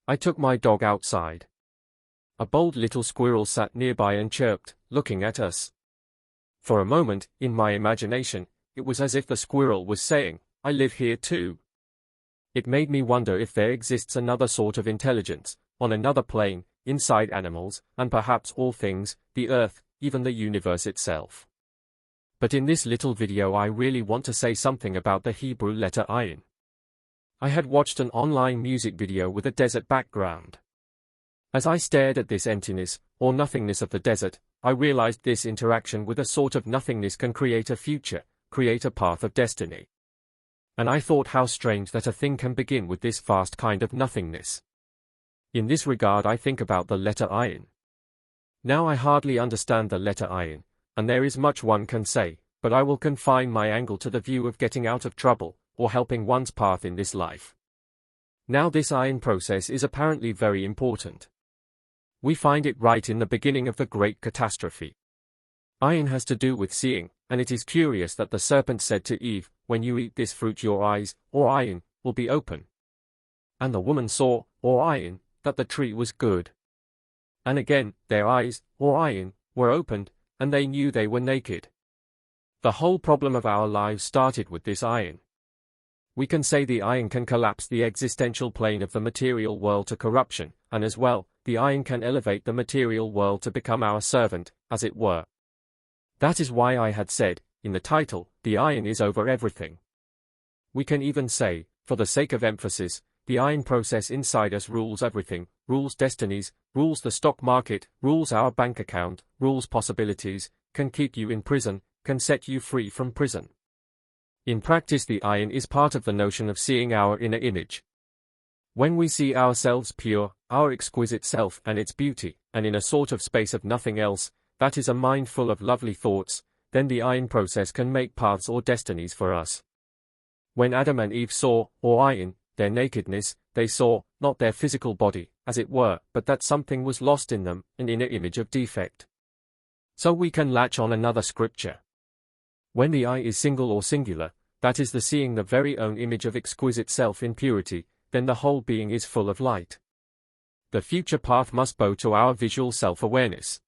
I took my dog outside. A bold little squirrel sat nearby and chirped, looking at us. For a moment, in my imagination, it was as if the squirrel was saying, "I live here too." It made me wonder if there exists another sort of intelligence, on another plane, inside animals, and perhaps all things, the earth, even the universe itself. But in this little video I really want to say something about the Hebrew letter Ayin. I had watched an online music video with a desert background. As I stared at this emptiness, or nothingness of the desert, I realized this interaction with a sort of nothingness can create a future, create a path of destiny. And I thought how strange that a thing can begin with this vast kind of nothingness. In this regard I think about the letter Ayin. Now I hardly understand the letter Ayin, and there is much one can say, but I will confine my angle to the view of getting out of trouble, or helping one's path in this life. Now this Ayin process is apparently very important. We find it right in the beginning of the great catastrophe. Ayin has to do with seeing, and it is curious that the serpent said to Eve, "When you eat this fruit your eyes, or Ayin, will be open." And the woman saw, or Ayin, that the tree was good. And again, their eyes, or Ayin, were opened, and they knew they were naked. The whole problem of our lives started with this Ayin. We can say the Ayin can collapse the existential plane of the material world to corruption, and as well, the Ayin can elevate the material world to become our servant, as it were. That is why I had said, in the title, the Ayin is over everything. We can even say, for the sake of emphasis, the Ayin process inside us rules everything, rules destinies, rules the stock market, rules our bank account, rules possibilities, can keep you in prison, can set you free from prison. In practice the Ayin is part of the notion of seeing our inner image. When we see ourselves pure, our exquisite self and its beauty, and in a sort of space of nothing else, that is a mind full of lovely thoughts, then the Ayin process can make paths or destinies for us. When Adam and Eve saw, or Ayin, their nakedness, they saw, not their physical body, as it were, but that something was lost in them, an inner image of defect. So we can latch on another scripture. When the eye is single or singular, that is the seeing the very own image of exquisite self in purity, then the whole being is full of light. The future path must bow to our visual self-awareness.